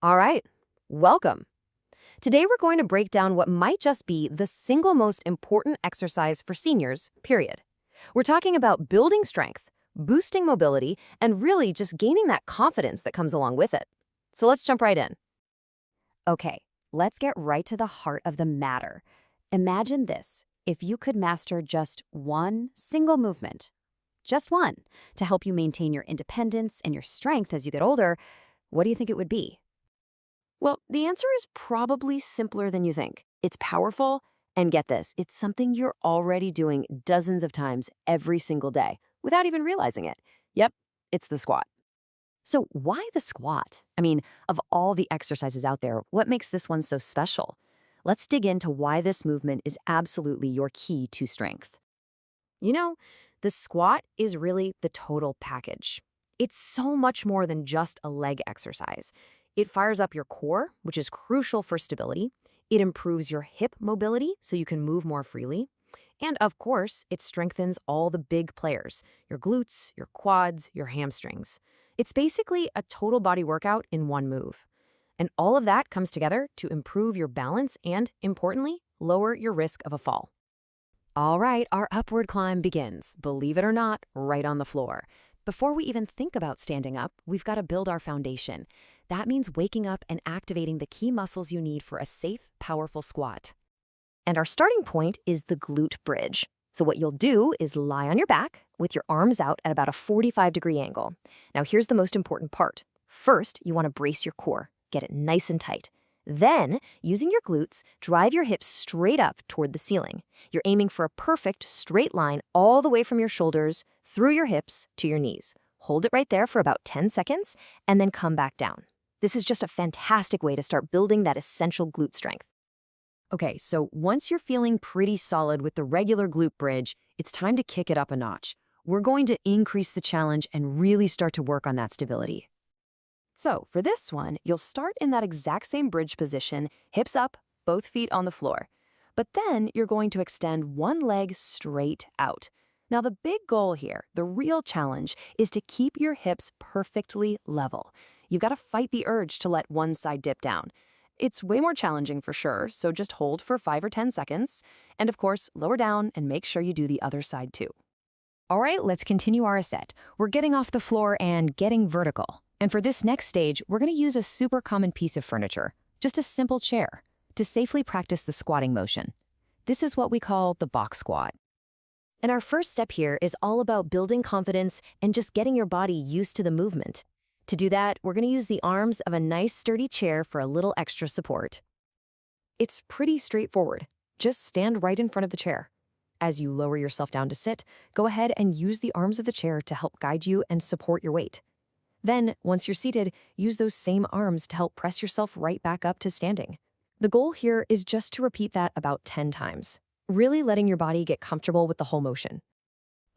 All right, welcome. Today we're going to break down what might just be the single most important exercise for seniors, period. We're talking about building strength, boosting mobility, and really just gaining that confidence that comes along with it. So let's jump right in. Okay, let's get right to the heart of the matter. Imagine this: if you could master just one single movement, just one, to help you maintain your independence and your strength as you get older, what do you think it would be? Well, the answer is probably simpler than you think. It's powerful, and get this, it's something you're already doing dozens of times every single day without even realizing it. Yep, it's the squat. So why the squat? I mean, of all the exercises out there, what makes this one so special? Let's dig into why this movement is absolutely your key to strength. You know, the squat is really the total package. It's so much more than just a leg exercise. It fires up your core, which is crucial for stability. It improves your hip mobility so you can move more freely. And of course, it strengthens all the big players, your glutes, your quads, your hamstrings. It's basically a total body workout in one move. And all of that comes together to improve your balance and, importantly, lower your risk of a fall. All right, our upward climb begins, believe it or not, right on the floor. Before we even think about standing up, we've got to build our foundation. That means waking up and activating the key muscles you need for a safe, powerful squat. And our starting point is the glute bridge. So what you'll do is lie on your back with your arms out at about a 45-degree angle. Now here's the most important part. First, you want to brace your core. Get it nice and tight. Then, using your glutes, drive your hips straight up toward the ceiling. You're aiming for a perfect straight line all the way from your shoulders, through your hips, to your knees. Hold it right there for about 10 seconds, and then come back down. This is just a fantastic way to start building that essential glute strength. Okay, so once you're feeling pretty solid with the regular glute bridge, it's time to kick it up a notch. We're going to increase the challenge and really start to work on that stability. So for this one, you'll start in that exact same bridge position, hips up, both feet on the floor. But then you're going to extend one leg straight out. Now the big goal here, the real challenge, is to keep your hips perfectly level. You've got to fight the urge to let one side dip down. It's way more challenging for sure, so just hold for 5 or 10 seconds. And of course, lower down and make sure you do the other side too. All right, let's continue our set. We're getting off the floor and getting vertical. And for this next stage, we're going to use a super common piece of furniture, just a simple chair, to safely practice the squatting motion. This is what we call the box squat. And our first step here is all about building confidence and just getting your body used to the movement. To do that, we're going to use the arms of a nice sturdy chair for a little extra support. It's pretty straightforward. Just stand right in front of the chair. As you lower yourself down to sit, go ahead and use the arms of the chair to help guide you and support your weight. Then, once you're seated, use those same arms to help press yourself right back up to standing. The goal here is just to repeat that about 10 times, really letting your body get comfortable with the whole motion.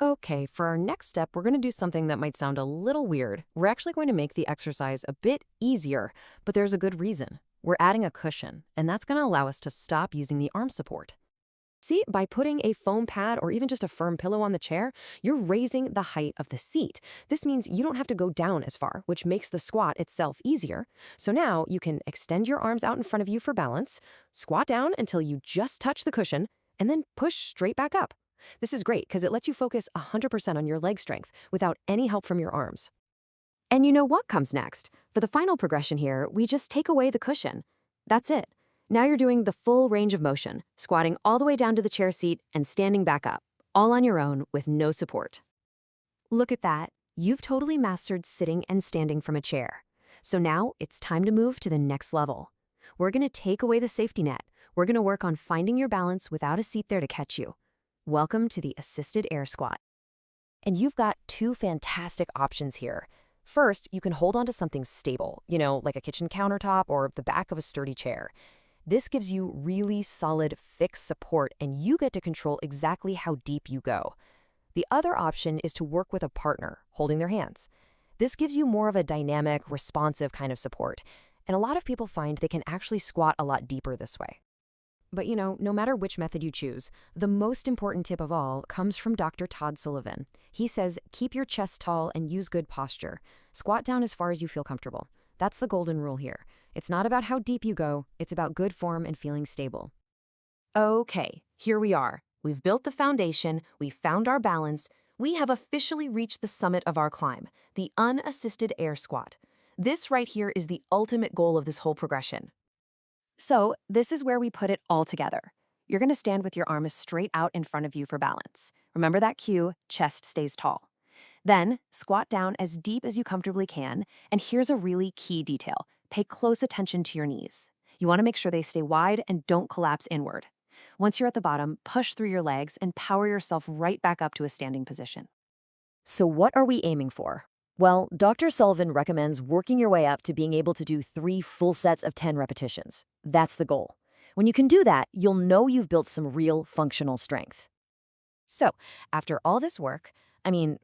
Okay, for our next step, we're going to do something that might sound a little weird. We're actually going to make the exercise a bit easier, but there's a good reason. We're adding a cushion, and that's going to allow us to stop using the arm support. See, by putting a foam pad or even just a firm pillow on the chair, you're raising the height of the seat. This means you don't have to go down as far, which makes the squat itself easier. So now you can extend your arms out in front of you for balance, squat down until you just touch the cushion, and then push straight back up. This is great because it lets you focus 100% on your leg strength without any help from your arms. And you know what comes next? For the final progression here, we just take away the cushion. That's it. Now you're doing the full range of motion, squatting all the way down to the chair seat and standing back up, all on your own with no support. Look at that. You've totally mastered sitting and standing from a chair. So now it's time to move to the next level. We're going to take away the safety net. We're going to work on finding your balance without a seat there to catch you. Welcome to the assisted air squat. And you've got two fantastic options here. First, you can hold onto something stable, like a kitchen countertop or the back of a sturdy chair. This gives you really solid, fixed support, and you get to control exactly how deep you go. The other option is to work with a partner, holding their hands. This gives you more of a dynamic, responsive kind of support, and a lot of people find they can actually squat a lot deeper this way. But no matter which method you choose, the most important tip of all comes from Dr. Todd Sullivan. He says, keep your chest tall and use good posture. Squat down as far as you feel comfortable. That's the golden rule here. It's not about how deep you go, it's about good form and feeling stable. Okay, here we are. We've built the foundation, we've found our balance, we have officially reached the summit of our climb, the unassisted air squat. This right here is the ultimate goal of this whole progression. So, this is where we put it all together. You're going to stand with your arms straight out in front of you for balance. Remember that cue, chest stays tall. Then, squat down as deep as you comfortably can, and here's a really key detail. Pay close attention to your knees. You want to make sure they stay wide and don't collapse inward. Once you're at the bottom, push through your legs and power yourself right back up to a standing position. So what are we aiming for? Well, Dr. Sullivan recommends working your way up to being able to do 3 full sets of 10 repetitions. That's the goal. When you can do that, you'll know you've built some real functional strength. So, after all this work,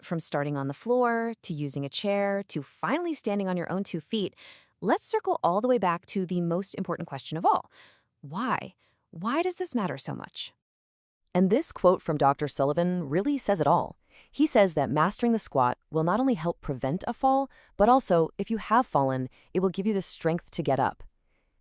from starting on the floor, to using a chair, to finally standing on your own 2 feet, let's circle all the way back to the most important question of all. Why? Why does this matter so much? And this quote from Dr. Sullivan really says it all. He says that mastering the squat will not only help prevent a fall, but also, if you have fallen, it will give you the strength to get up.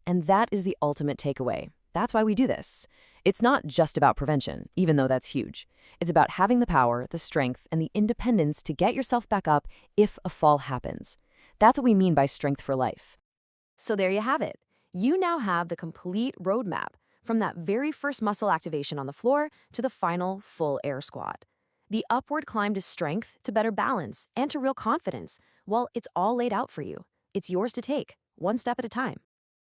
And that is the ultimate takeaway. That's why we do this. It's not just about prevention, even though that's huge. It's about having the power, the strength, and the independence to get yourself back up if a fall happens. That's what we mean by strength for life. So there you have it. You now have the complete roadmap from that very first muscle activation on the floor to the final full air squat. The upward climb to strength, to better balance, and to real confidence, well, it's all laid out for you. It's yours to take, one step at a time.